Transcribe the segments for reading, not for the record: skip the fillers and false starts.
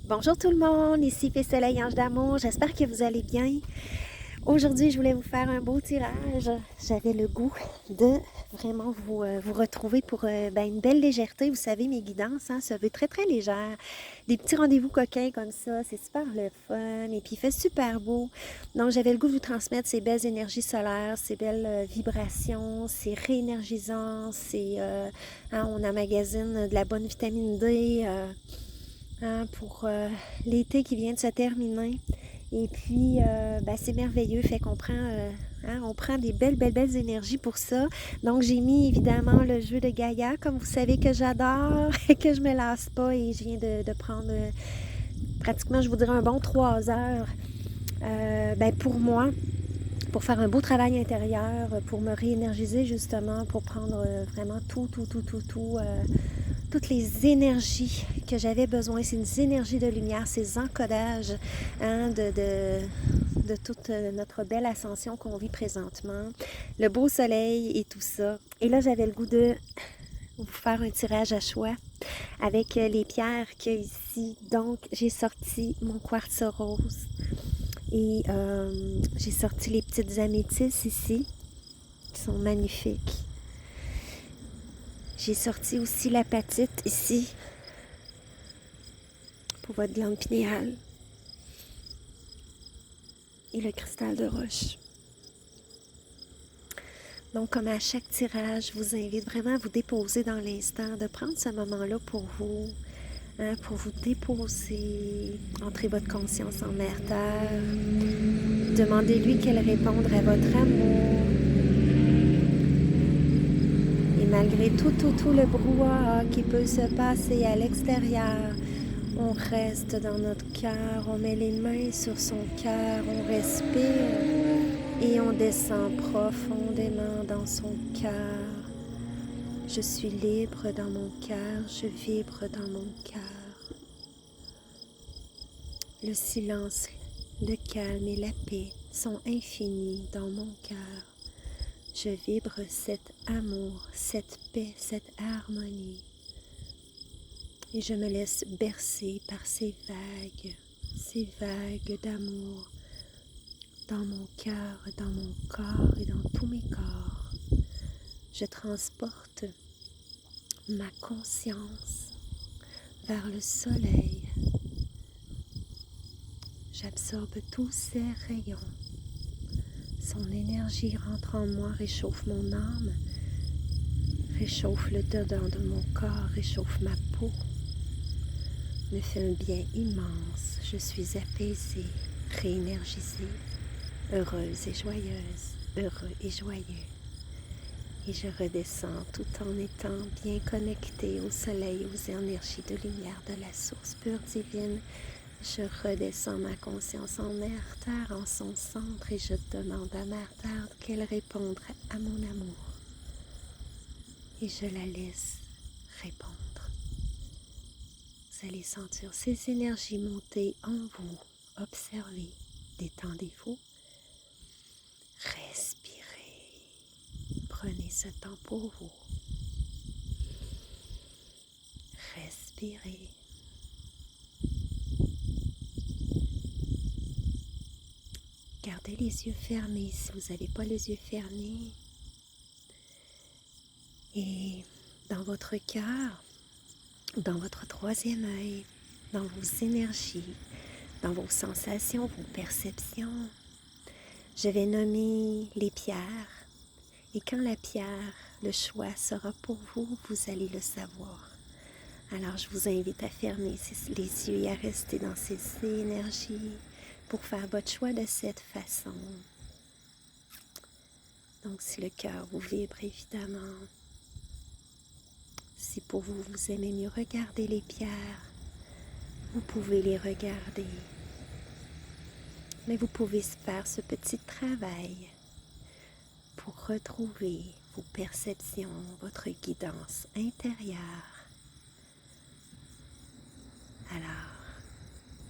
Bonjour tout le monde, ici Fée Soleil Ange d'amour, j'espère que vous allez bien. Aujourd'hui, je voulais vous faire un beau tirage. J'avais le goût de vraiment vous retrouver pour une belle légèreté. Vous savez, mes guidances, ça veut très très légère. Des petits rendez-vous coquins comme ça, c'est super le fun et puis il fait super beau. Donc, j'avais le goût de vous transmettre ces belles énergies solaires, ces belles vibrations, c'est réénergisant, on emmagasine de la bonne vitamine D. Pour l'été qui vient de se terminer. Et puis, c'est merveilleux, fait qu'on prend, on prend des belles énergies pour ça. Donc, j'ai mis évidemment le jeu de Gaïa, comme vous savez que j'adore et que je me lasse pas. Et je viens de prendre pratiquement, je vous dirais, un bon 3 heures pour moi, pour faire un beau travail intérieur, pour me réénergiser justement, pour prendre vraiment toutes les énergies que j'avais besoin, ces énergies de lumière, ces encodages de toute notre belle ascension qu'on vit présentement, le beau soleil et tout ça. Et là, j'avais le goût de vous faire un tirage à choix avec les pierres qu'il y a ici. Donc, j'ai sorti mon quartz rose et j'ai sorti les petites améthystes ici, qui sont magnifiques. J'ai sorti aussi l'apatite ici, pour votre glande pinéale, et le cristal de roche. Donc, comme à chaque tirage, je vous invite vraiment à vous déposer dans l'instant, de prendre ce moment-là pour vous, pour vous déposer, entrer votre conscience en Mère Terre, demandez-lui qu'elle réponde à votre amour. Et malgré tout le brouhaha qui peut se passer à l'extérieur, on reste dans notre cœur, on met les mains sur son cœur, on respire et on descend profondément dans son cœur. Je suis libre dans mon cœur, je vibre dans mon cœur. Le silence, le calme et la paix sont infinis dans mon cœur. Je vibre cet amour, cette paix, cette harmonie. Et je me laisse bercer par ces vagues d'amour dans mon cœur, dans mon corps et dans tous mes corps. Je transporte ma conscience vers le soleil. J'absorbe tous ces rayons. Son énergie rentre en moi, réchauffe mon âme, réchauffe le dedans de mon corps, réchauffe ma peau, me fait un bien immense. Je suis apaisée, réénergisée, heureuse et joyeuse, heureux et joyeux. Et je redescends tout en étant bien connectée au soleil, aux énergies de lumière de la source pure divine. Je redescends ma conscience en Mère Terre, en son centre, et je demande à Mère Terre qu'elle réponde à mon amour. Et je la laisse répondre. Vous allez sentir ces énergies monter en vous. Observez, détendez-vous, respirez. Prenez ce temps pour vous. Respirez. Gardez les yeux fermés si vous n'avez pas les yeux fermés. Et dans votre cœur, dans votre troisième œil, dans vos énergies, dans vos sensations, vos perceptions, je vais nommer les pierres. Et quand la pierre, le choix sera pour vous, vous allez le savoir. Alors je vous invite à fermer les yeux et à rester dans ces énergies pour faire votre choix de cette façon. Donc si le cœur vous vibre évidemment, si pour vous, vous aimez mieux regarder les pierres, vous pouvez les regarder. Mais vous pouvez faire ce petit travail pour retrouver vos perceptions, votre guidance intérieure. Alors,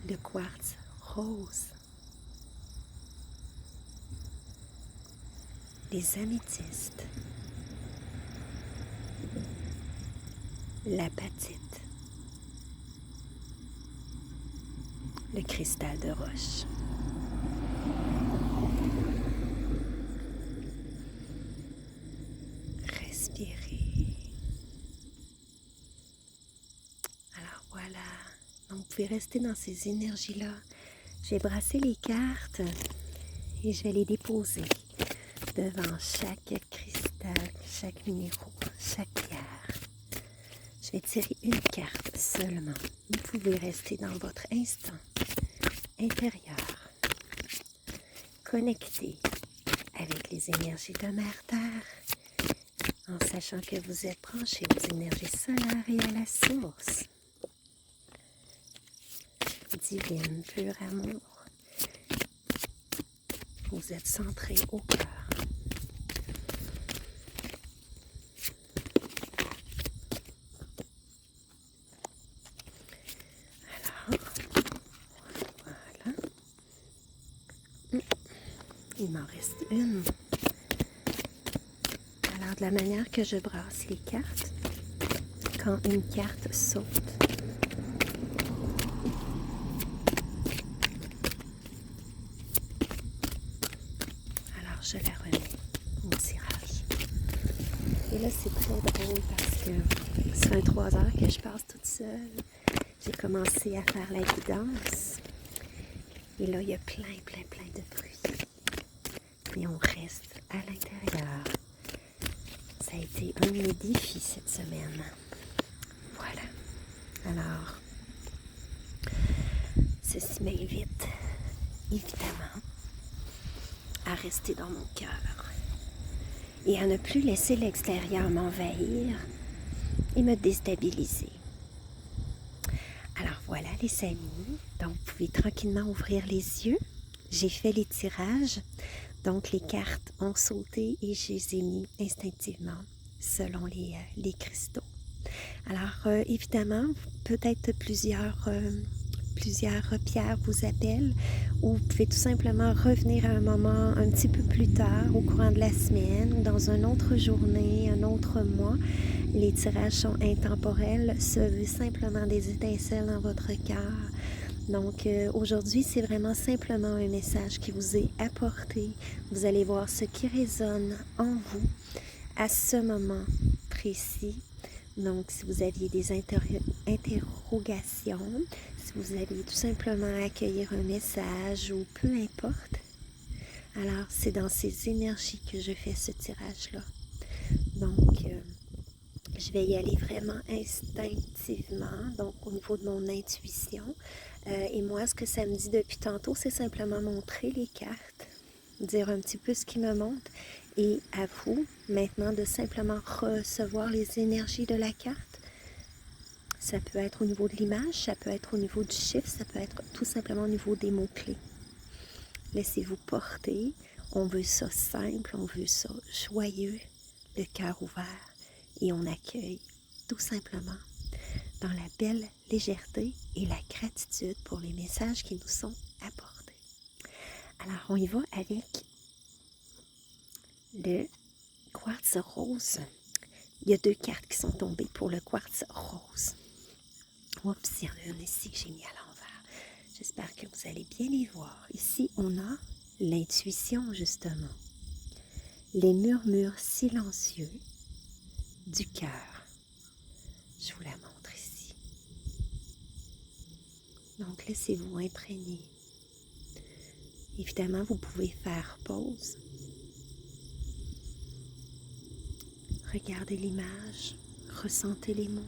le quartz rose, les améthystes, l'apatite, le cristal de roche. Respirez. Alors voilà, donc vous pouvez rester dans ces énergies-là. Je vais brasser les cartes et je vais les déposer devant chaque cristal, chaque minéraux, chaque pierre. Je vais tirer une carte seulement. Vous pouvez rester dans votre instant intérieur, connecté avec les énergies de Mère-Terre, en sachant que vous êtes branché aux énergies solaires et à la source. Divine, pur amour. Vous êtes centré au cœur. Alors, voilà. Il m'en reste une. Alors, de la manière que je brasse les cartes, quand une carte saute, alors je la remets au tirage. Et là, c'est très drôle parce que ça fait 3 heures que je passe toute seule. J'ai commencé à faire la guidance. Et là, il y a plein de bruit. Et on reste à l'intérieur. Ça a été un de mes défis cette semaine. Voilà. Alors, ceci m'invite, évidemment, à rester dans mon cœur et à ne plus laisser l'extérieur m'envahir et me déstabiliser. Alors voilà les amis, donc vous pouvez tranquillement ouvrir les yeux. J'ai fait les tirages, donc les cartes ont sauté et je les ai mis instinctivement selon les cristaux. Alors évidemment, peut-être plusieurs pierres vous appellent ou vous pouvez tout simplement revenir à un moment un petit peu plus tard au courant de la semaine ou dans une autre journée, un autre mois. Les tirages sont intemporels, ce veut simplement des étincelles dans votre cœur. Donc aujourd'hui, c'est vraiment simplement un message qui vous est apporté. Vous allez voir ce qui résonne en vous à ce moment précis. Donc, si vous aviez des interrogations, si vous aviez tout simplement à accueillir un message ou peu importe, alors c'est dans ces énergies que je fais ce tirage-là. Donc, je vais y aller vraiment instinctivement, donc au niveau de mon intuition. Et moi, ce que ça me dit depuis tantôt, c'est simplement montrer les cartes, dire un petit peu ce qui me montre. Et à vous, maintenant, de simplement recevoir les énergies de la carte. Ça peut être au niveau de l'image, ça peut être au niveau du chiffre, ça peut être tout simplement au niveau des mots-clés. Laissez-vous porter. On veut ça simple, on veut ça joyeux, le cœur ouvert. Et on accueille tout simplement dans la belle légèreté et la gratitude pour les messages qui nous sont apportés. Alors, on y va avec le quartz rose. Il y a 2 cartes qui sont tombées pour le quartz rose. Oups, il y en a une ici que j'ai mis à l'envers. J'espère que vous allez bien les voir. Ici, on a l'intuition, justement. Les murmures silencieux du cœur. Je vous la montre ici. Donc, laissez-vous imprégner. Évidemment, vous pouvez faire pause. Regardez l'image, ressentez les mots.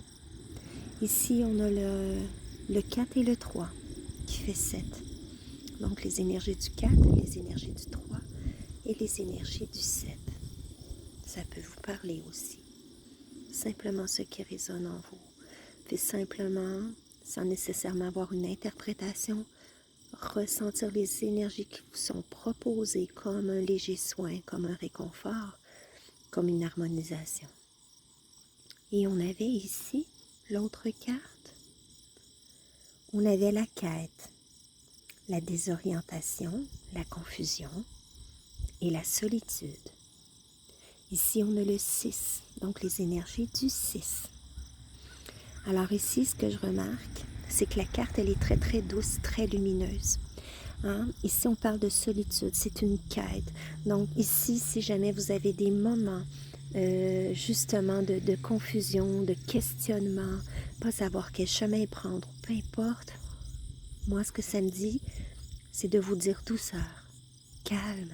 Ici, on a le 4 et le 3 qui fait 7. Donc, les énergies du 4, les énergies du 3 et les énergies du 7. Ça peut vous parler aussi. Simplement ce qui résonne en vous. Puis simplement, sans nécessairement avoir une interprétation, ressentir les énergies qui vous sont proposées comme un léger soin, comme un réconfort, comme une harmonisation. Et on avait ici l'autre carte. On avait la quête, la désorientation, la confusion et la solitude. Ici, on a le 6, donc les énergies du 6. Alors ici, ce que je remarque, c'est que la carte, elle est très, très douce, très lumineuse. Hein? Ici, on parle de solitude, c'est une quête. Donc ici, si jamais vous avez des moments justement de confusion, de questionnement, pas savoir quel chemin prendre, peu importe, moi, ce que ça me dit, c'est de vous dire douceur, calme.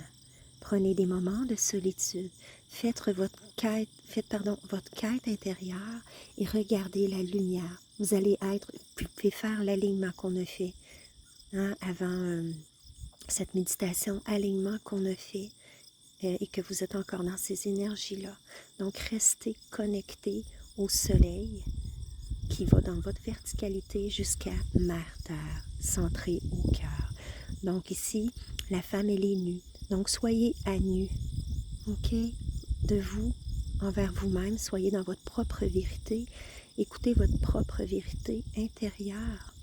Prenez des moments de solitude. Faites votre quête intérieure et regardez la lumière. Vous allez vous pouvez faire l'alignement qu'on a fait avant cette méditation, alignement qu'on a fait et que vous êtes encore dans ces énergies-là. Donc, restez connectés au soleil qui va dans votre verticalité jusqu'à Mère-Terre, centré au cœur. Donc ici, la femme, elle est nue. Donc, soyez à nu, ok? De vous, envers vous-même, soyez dans votre propre vérité. Écoutez votre propre vérité intérieure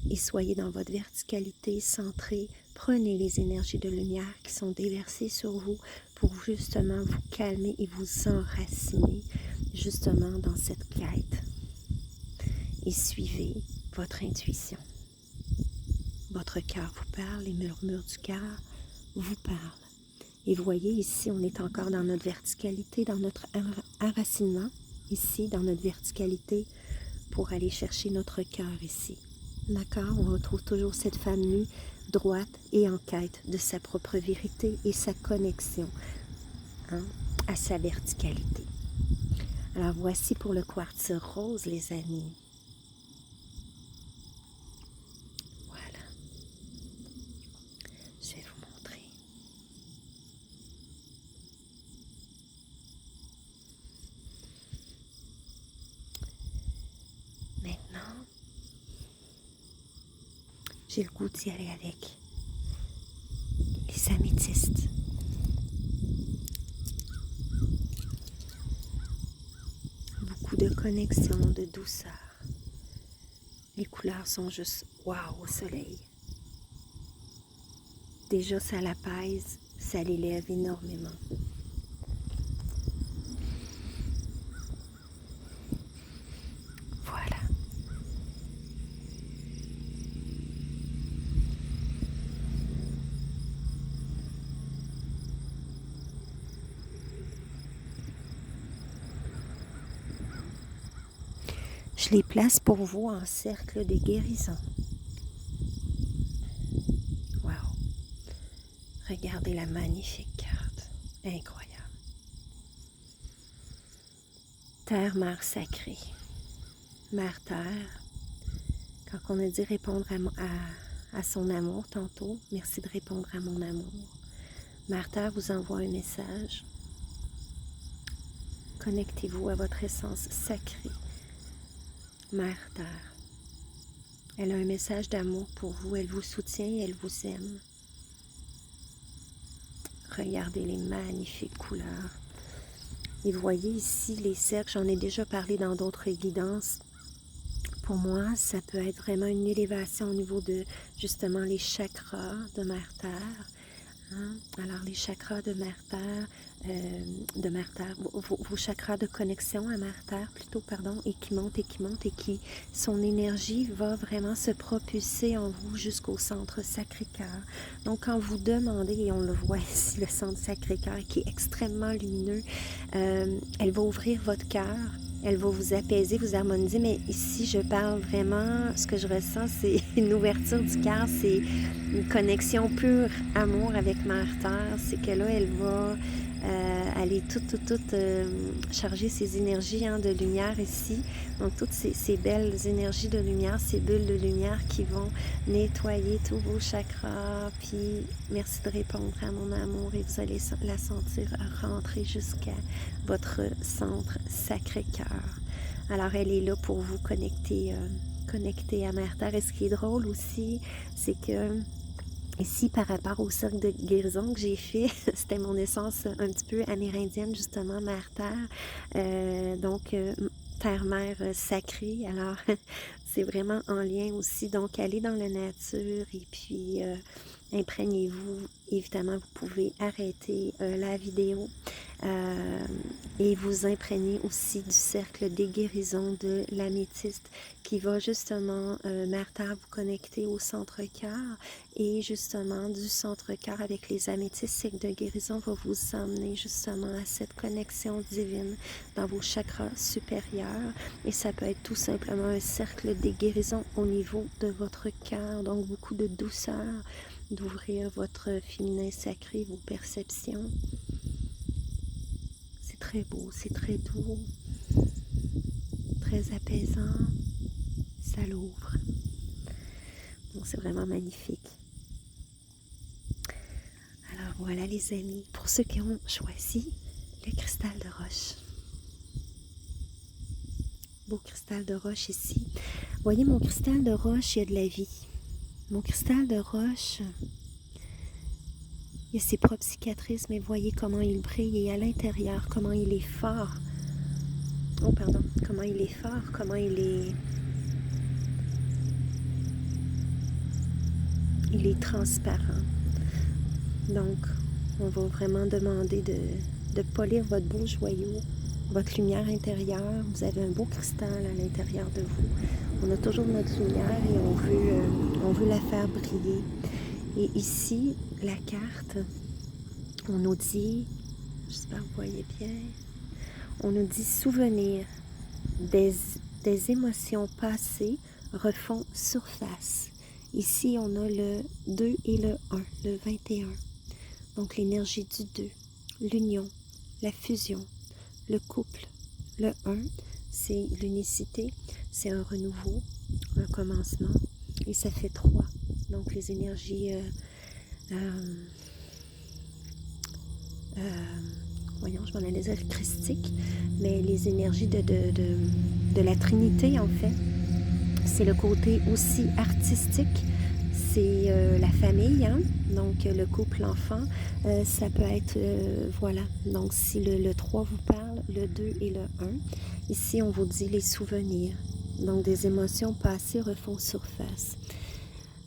et soyez dans votre verticalité centrée. Prenez les énergies de lumière qui sont déversées sur vous pour justement vous calmer et vous enraciner justement dans cette quête. Et suivez votre intuition. Votre cœur vous parle, les murmures du cœur vous parlent. Et voyez, ici, on est encore dans notre verticalité, dans notre enracinement, ici, dans notre verticalité, pour aller chercher notre cœur ici. D'accord? On retrouve toujours cette femme nue, droite et en quête de sa propre vérité et sa connexion à sa verticalité. Alors, voici pour le quartz rose, les amis. Voilà. Je vais vous montrer. Maintenant, j'ai le goût d'y aller avec les améthystes. Beaucoup de connexion, de douceur. Les couleurs sont juste waouh au soleil. Déjà, ça l'apaise, ça l'élève énormément. Voilà. Je les place pour vous en cercle de guérison. Wow! Regardez la magnifique carte. Incroyable. Terre, mère sacrée. Mère Terre. Quand on a dit répondre à son amour tantôt, merci de répondre à mon amour. Mère Terre vous envoie un message. Connectez-vous à votre essence sacrée. Mère Terre. Elle a un message d'amour pour vous. Elle vous soutient et elle vous aime. Regardez les magnifiques couleurs. Et voyez ici les cercles, j'en ai déjà parlé dans d'autres guidances. Pour moi, ça peut être vraiment une élévation au niveau de justement les chakras de Mère Terre. Alors les chakras de Mère Terre, vos chakras de connexion à Mère Terre plutôt, et qui montent et qui, son énergie va vraiment se propulser en vous jusqu'au centre Sacré-Cœur. Donc quand vous demandez, et on le voit ici, le centre Sacré-Cœur qui est extrêmement lumineux, elle va ouvrir votre cœur. Elle va vous apaiser, vous harmoniser, mais ici, je parle vraiment, ce que je ressens, c'est une ouverture du cœur, c'est une connexion pure amour avec Mère Terre. C'est que là, elle va aller charger ses énergies de lumière ici. Donc, toutes ces belles énergies de lumière, ces bulles de lumière qui vont nettoyer tous vos chakras. Puis, merci de répondre à mon amour et vous allez la sentir rentrer jusqu'à votre centre Sacré-Cœur. Alors, elle est là pour vous connecter à Mère Terre. Et ce qui est drôle aussi, c'est que ici, par rapport au cercle de guérison que j'ai fait, c'était mon essence un petit peu amérindienne, justement, Mère Terre. Donc, Terre-Mère sacrée. Alors, c'est vraiment en lien aussi. Donc, allez dans la nature et puis imprégnez-vous. Évidemment, vous pouvez arrêter la vidéo. Et vous imprégnez aussi du cercle des guérisons de l'améthyste qui va justement, Mère Terre, vous connecter au centre-cœur. Et justement, du centre-cœur avec les améthystes, cercle de guérison va vous emmener justement à cette connexion divine dans vos chakras supérieurs. Et ça peut être tout simplement un cercle des guérisons au niveau de votre cœur. Donc, beaucoup de douceur, d'ouvrir votre féminin sacré, vos perceptions. C'est très beau, c'est très doux, très apaisant. Ça l'ouvre. Donc, c'est vraiment magnifique. Alors voilà les amis, pour ceux qui ont choisi le cristal de roche. Beau cristal de roche ici. Voyez, mon cristal de roche, il y a de la vie. Mon cristal de roche, il y a ses propres cicatrices, mais voyez comment il brille et à l'intérieur, comment il est fort. Oh pardon, comment il est fort, comment il est transparent. Donc, on va vraiment demander de polir votre beau joyau, votre lumière intérieure. Vous avez un beau cristal à l'intérieur de vous. On a toujours notre lumière et on veut la faire briller. Et ici, la carte, on nous dit, j'espère que vous voyez bien, on nous dit souvenir des émotions passées refont surface. Ici, on a le 2 et le 1, le 21. Donc, l'énergie du 2, l'union, la fusion, le couple. Le 1, c'est l'unicité, c'est un renouveau, un commencement. Et ça fait 3. Donc, les énergies, voyons, je m'en allais dire christique, mais les énergies de la Trinité, en fait. C'est le côté aussi artistique. C'est la famille, hein? Donc le couple, l'enfant, ça peut être, voilà. Donc si le 3 vous parle, le 2 et le 1, ici on vous dit les souvenirs. Donc des émotions passées refont surface.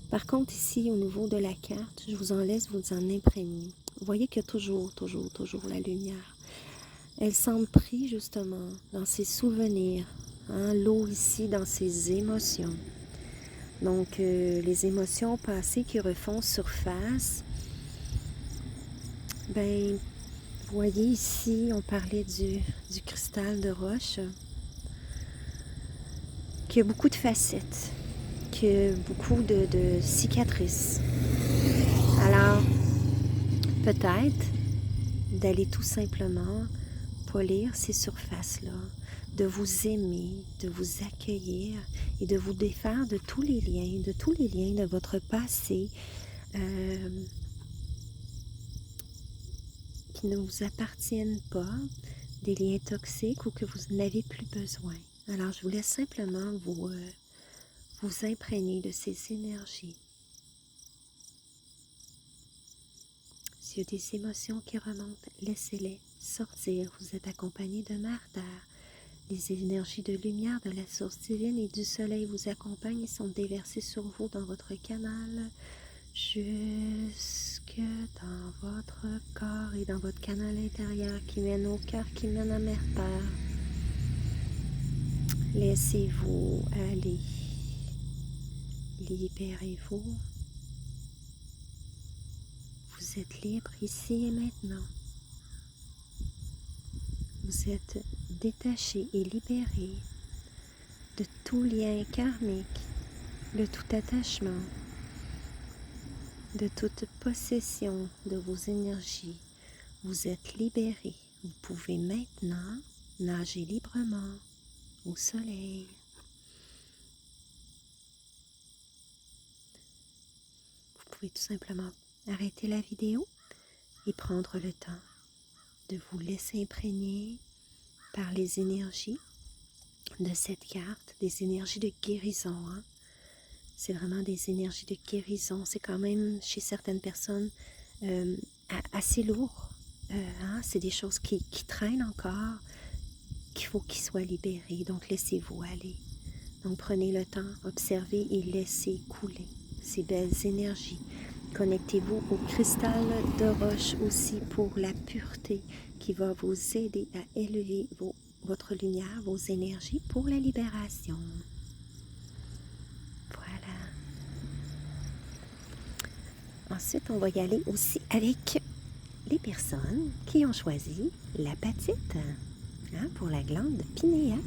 Par contre ici au niveau de la carte, je vous en laisse vous en imprégner. Vous voyez qu'il y a toujours la lumière. Elle semble prise justement dans ses souvenirs, hein? L'eau ici dans ses émotions. Donc, les émotions passées qui refont surface, ben, vous voyez ici, on parlait du cristal de roche, qui a beaucoup de facettes, qui a beaucoup de cicatrices. Alors, peut-être d'aller tout simplement polir ces surfaces-là, de vous aimer, de vous accueillir et de vous défaire de tous les liens de votre passé qui ne vous appartiennent pas, des liens toxiques ou que vous n'avez plus besoin. Alors, je vous laisse simplement vous imprégner de ces énergies. S'il y a des émotions qui remontent, laissez-les sortir. Vous êtes accompagné de Mère Terre. Les énergies de lumière de la source divine et du soleil vous accompagnent et sont déversées sur vous dans votre canal jusque dans votre corps et dans votre canal intérieur qui mène au cœur, qui mène à Mère Terre. Laissez-vous aller. Libérez-vous. Vous êtes libre ici et maintenant. Vous êtes détaché et libéré de tout lien karmique, de tout attachement, de toute possession de vos énergies. Vous êtes libéré. Vous pouvez maintenant nager librement au soleil. Vous pouvez tout simplement arrêter la vidéo et prendre le temps de vous laisser imprégner par les énergies de cette carte, des énergies de guérison. Hein? C'est vraiment des énergies de guérison. C'est quand même, chez certaines personnes, assez lourd. Hein? C'est des choses qui traînent encore, qu'il faut qu'ils soient libérés. Donc, laissez-vous aller. Donc, prenez le temps, observez et laissez couler ces belles énergies. Connectez-vous au cristal de roche aussi pour la pureté qui va vous aider à élever votre lumière, vos énergies pour la libération. Voilà. Ensuite, on va y aller aussi avec les personnes qui ont choisi l'apatite pour la glande pinéale.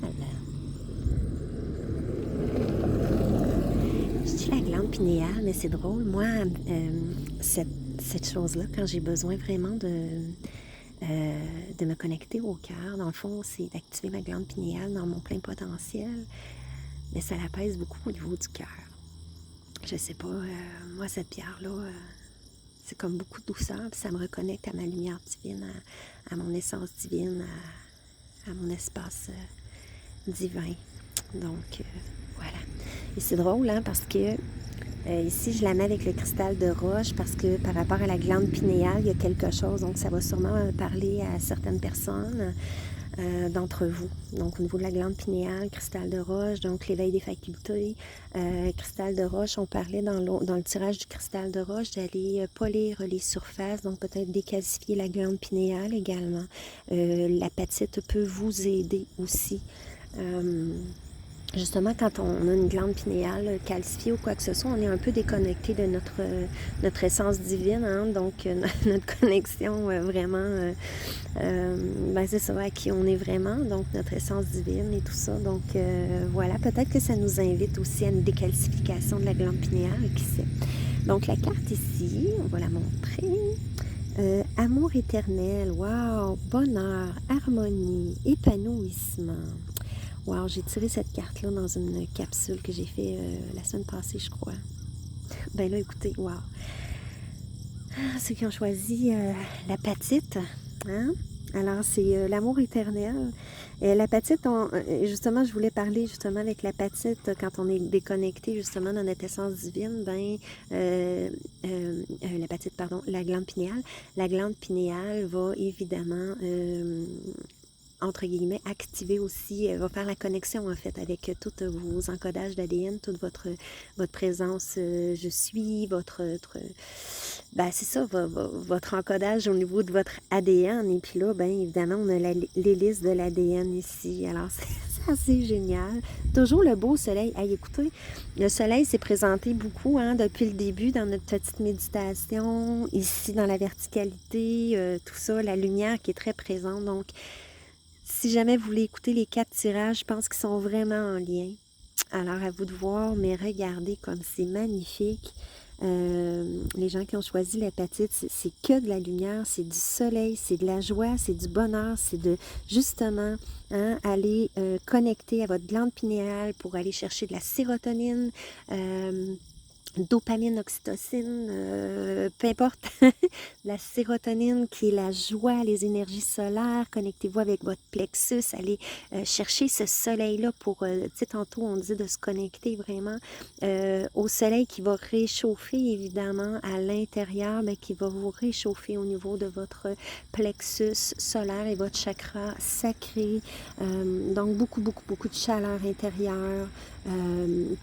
Je dis la glande pinéale, mais c'est drôle. Moi, cette chose-là, quand j'ai besoin vraiment de me connecter au cœur, dans le fond, c'est d'activer ma glande pinéale dans mon plein potentiel, mais ça l'apaise beaucoup au niveau du cœur. Je sais pas, moi, cette pierre-là, c'est comme beaucoup de douceur, puis ça me reconnecte à ma lumière divine, à mon essence divine, à mon espace divin. Donc, voilà. Et c'est drôle, parce que ici, je la mets avec le cristal de roche parce que par rapport à la glande pinéale, il y a quelque chose. Donc, ça va sûrement parler à certaines personnes d'entre vous. Donc, au niveau de la glande pinéale, cristal de roche, donc l'éveil des facultés, cristal de roche, on parlait dans le tirage du cristal de roche d'aller polir les surfaces, donc peut-être décalcifier la glande pinéale également. L'apatite peut vous aider aussi. Justement, quand on a une glande pinéale calcifiée ou quoi que ce soit, on est un peu déconnecté de notre essence divine, donc notre connexion vraiment, c'est ça, à qui on est vraiment, donc notre essence divine et tout ça. Donc voilà, peut-être que ça nous invite aussi à une décalcification de la glande pinéale, qui sait. Donc la carte ici, on va la montrer. Amour éternel, wow, bonheur, harmonie, épanouissement. Wow, j'ai tiré cette carte-là dans une capsule que j'ai fait la semaine passée, je crois. Ben là, écoutez, wow. Ceux qui ont choisi l'apatite, Alors, c'est l'amour éternel. L'apatite, justement, je voulais parler justement avec l'apatite quand on est déconnecté justement dans notre essence divine, l'apatite, pardon, la glande pinéale. La glande pinéale va évidemment entre guillemets, activer aussi, va faire la connexion en fait avec tous vos encodages d'ADN, toute votre présence, je suis, c'est ça, votre encodage au niveau de votre ADN. Et puis là, bien évidemment, on a l'hélice de l'ADN ici. Alors, c'est assez génial. Toujours le beau soleil. Hey, écoutez, le soleil s'est présenté beaucoup depuis le début dans notre petite méditation, ici dans la verticalité, tout ça, la lumière qui est très présente. Donc, si jamais vous voulez écouter les 4 tirages, je pense qu'ils sont vraiment en lien. Alors, à vous de voir, mais regardez comme c'est magnifique. Les gens qui ont choisi l'apatite, c'est que de la lumière, c'est du soleil, c'est de la joie, c'est du bonheur, c'est de justement aller connecter à votre glande pinéale pour aller chercher de la sérotonine, dopamine, oxytocine, peu importe, la sérotonine qui est la joie, les énergies solaires. Connectez-vous avec votre plexus, allez chercher ce soleil-là pour, tu sais, tantôt on disait de se connecter vraiment au soleil qui va réchauffer évidemment à l'intérieur, mais qui va vous réchauffer au niveau de votre plexus solaire et votre chakra sacré. Donc beaucoup, beaucoup, beaucoup de chaleur intérieure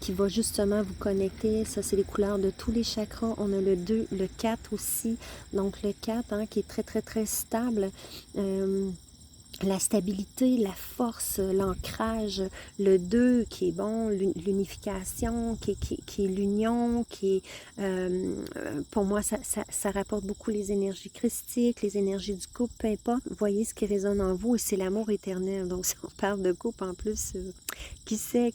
qui va justement vous connecter. Ça, c'est les couleurs de tous les chakras. On a le 2, le 4 aussi. Donc, le 4 qui est très, très, très stable. La stabilité, la force, l'ancrage, le 2 qui est bon, l'unification, qui est l'union, qui est, pour moi, ça rapporte beaucoup les énergies christiques, les énergies du couple, peu importe, voyez ce qui résonne en vous et c'est l'amour éternel. Donc, si on parle de couple en plus, qui sait,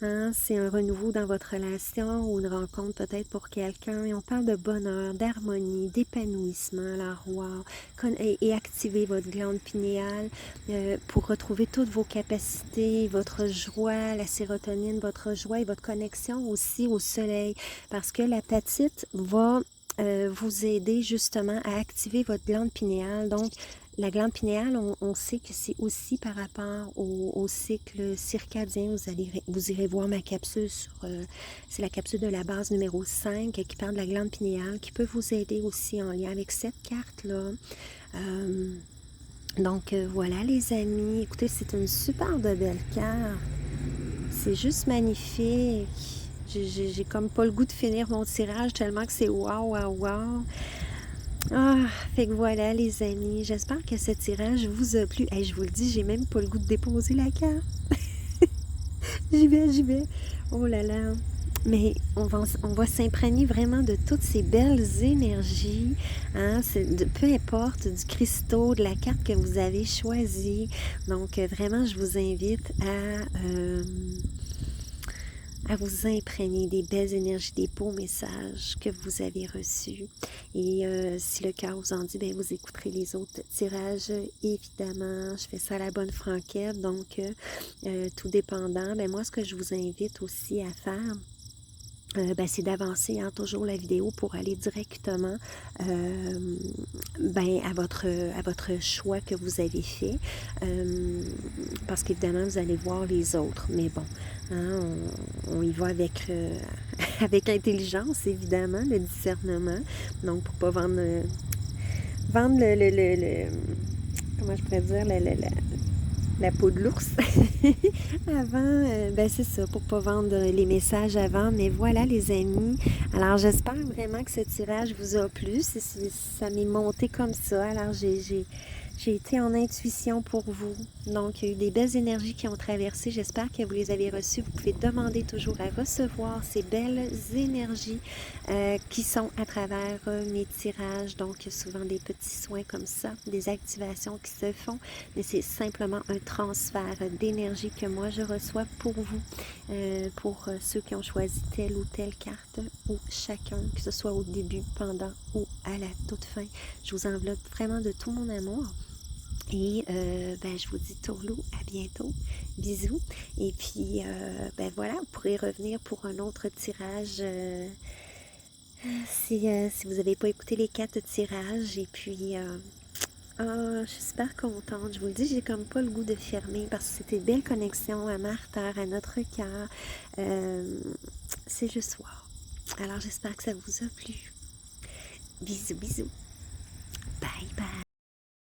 c'est un renouveau dans votre relation ou une rencontre peut-être pour quelqu'un et on parle de bonheur, d'harmonie, d'épanouissement, alors wow, et activez votre glande pinéale pour retrouver toutes vos capacités, votre joie, la sérotonine, votre joie et votre connexion aussi au soleil parce que l'apatite va vous aider justement à activer votre glande pinéale. Donc, la glande pinéale, on sait que c'est aussi par rapport au cycle circadien. Vous irez voir ma capsule c'est la capsule de la base numéro 5 qui parle de la glande pinéale qui peut vous aider aussi en lien avec cette carte-là. Donc voilà les amis, écoutez, c'est une super de belle carte. C'est juste magnifique. J'ai comme pas le goût de finir mon tirage tellement que c'est wow, wow, wow. Ah, fait que voilà les amis, j'espère que ce tirage vous a plu. Hey, je vous le dis, j'ai même pas le goût de déposer la carte. J'y vais, j'y vais. Oh là là. Mais on va s'imprégner vraiment de toutes ces belles énergies, hein, peu importe, du cristaux, de la carte que vous avez choisie. Donc, vraiment, je vous invite à vous imprégner des belles énergies, des beaux messages que vous avez reçus. Et si le cœur vous en dit, bien, vous écouterez les autres tirages, évidemment. Je fais ça à la bonne franquette, donc tout dépendant. Bien, moi, ce que je vous invite aussi à faire, c'est d'avancer toujours la vidéo pour aller directement à votre choix que vous avez fait. Parce qu'évidemment, vous allez voir les autres. Mais bon, hein, on y va avec, avec intelligence, évidemment, le discernement. Donc, pour ne pas vendre comment je pourrais dire, la peau de l'ours avant, c'est ça, pour pas vendre les messages avant, mais voilà les amis, alors j'espère vraiment que ce tirage vous a plu, ça m'est monté comme ça, alors j'ai été en intuition pour vous, donc il y a eu des belles énergies qui ont traversé, j'espère que vous les avez reçues, vous pouvez demander toujours à recevoir ces belles énergies qui sont à travers mes tirages, donc souvent des petits soins comme ça, des activations qui se font, mais c'est simplement un transfert d'énergie que moi je reçois pour vous, pour ceux qui ont choisi telle ou telle carte, ou chacun, que ce soit au début, pendant ou à la toute fin. Je vous enveloppe vraiment de tout mon amour. Et je vous dis tourlou, à bientôt, bisous. Et puis voilà, vous pourrez revenir pour un autre tirage si vous n'avez pas écouté les 4 tirages. Et puis je suis super contente. Je vous le dis, j'ai comme pas le goût de fermer parce que c'était une belle connexion à ma terre, à notre cœur. C'est juste wow. Alors j'espère que ça vous a plu. Bisous, bisous. Bye bye.